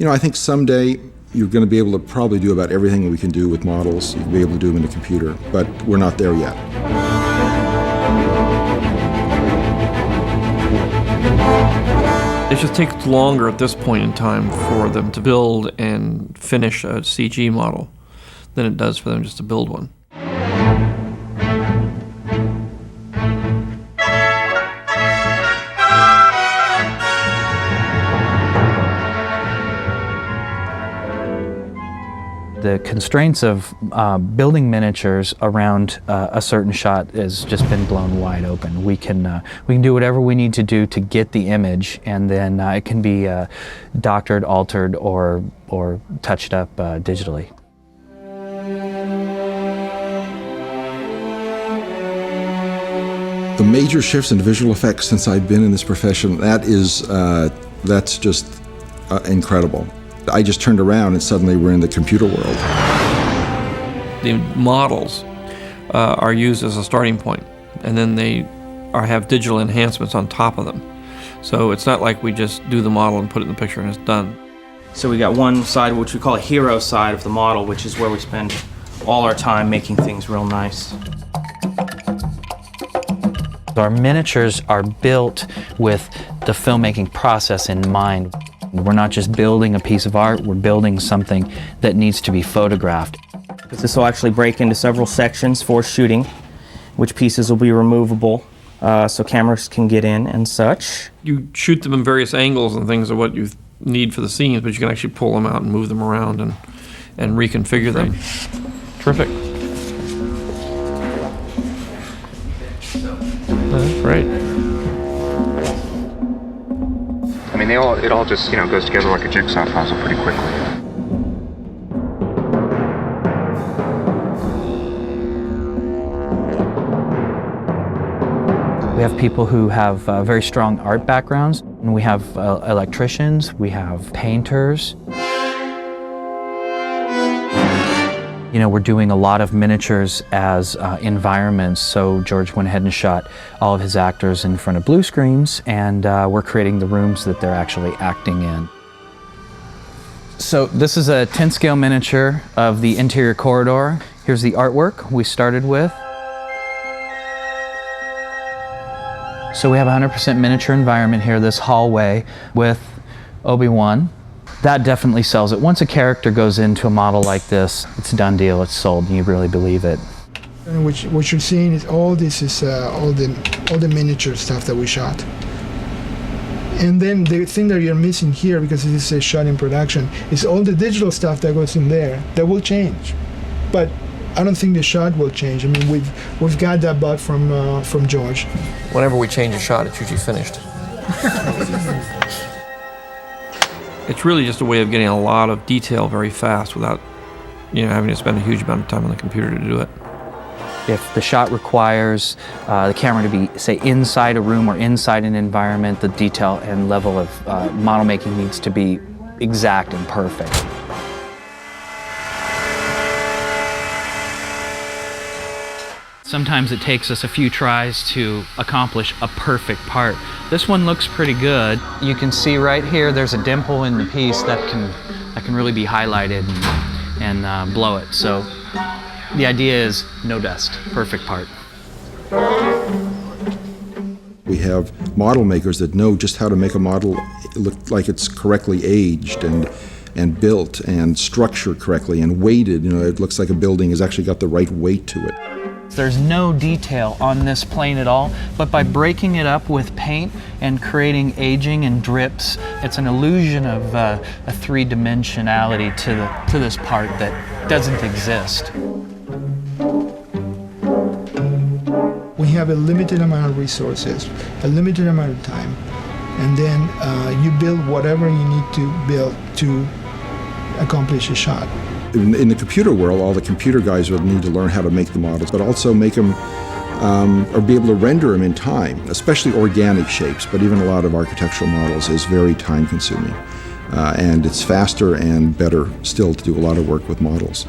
I think someday you're going to be able to probably do about everything we can do with models. You'll be able to do them in a computer, but we're not there yet. It just takes longer at this point in time for them to build and finish a CG model than it does for them just to build one. The constraints of building miniatures around a certain shot has just been blown wide open. We can do whatever we need to do to get the image, and then it can be doctored, altered, or touched up digitally. The major shifts in visual effects since I've been in this profession, that's just incredible. I just turned around and suddenly we're in the computer world. The models are used as a starting point, and then they have digital enhancements on top of them. So it's not like we just do the model and put it in the picture and it's done. So we got one side, which we call a hero side of the model, which is where we spend all our time making things real nice. Our miniatures are built with the filmmaking process in mind. We're not just building a piece of art, we're building something that needs to be photographed. This will actually break into several sections for shooting, which pieces will be removable so cameras can get in and such. You shoot them in various angles and things of what you need for the scenes, but you can actually pull them out and move them around and reconfigure them. Terrific. That's great. I mean, it all just, goes together like a jigsaw puzzle pretty quickly. We have people who have very strong art backgrounds, and we have electricians, we have painters. We're doing a lot of miniatures as environments, so George went ahead and shot all of his actors in front of blue screens, and we're creating the rooms that they're actually acting in. So this is a 10-scale miniature of the interior corridor. Here's the artwork we started with. So we have a 100% miniature environment here, this hallway with Obi-Wan. That definitely sells it. Once a character goes into a model like this, it's a done deal, it's sold, and you really believe it. And what you're seeing is all the miniature stuff that we shot. And then the thing that you're missing here, because this is a shot in production, is all the digital stuff that goes in there. That will change, but I don't think the shot will change. I mean, we've got that bug from George. Whenever we change a shot, it's usually finished. It's really just a way of getting a lot of detail very fast without, having to spend a huge amount of time on the computer to do it. If the shot requires the camera to be, say, inside a room or inside an environment, the detail and level of model making needs to be exact and perfect. Sometimes it takes us a few tries to accomplish a perfect part. This one looks pretty good. You can see right here there's a dimple in the piece that can really be highlighted and blow it. So the idea is no dust, perfect part. We have model makers that know just how to make a model look like it's correctly aged and built and structured correctly and weighted. It looks like a building has actually got the right weight to it. There's no detail on this plane at all, but by breaking it up with paint and creating aging and drips, it's an illusion of a three-dimensionality to this part that doesn't exist. We have a limited amount of resources, a limited amount of time, and then you build whatever you need to build to accomplish a shot. In the computer world, all the computer guys will need to learn how to make the models, but also make them or be able to render them in time, especially organic shapes, but even a lot of architectural models is very time-consuming. And it's faster and better still to do a lot of work with models.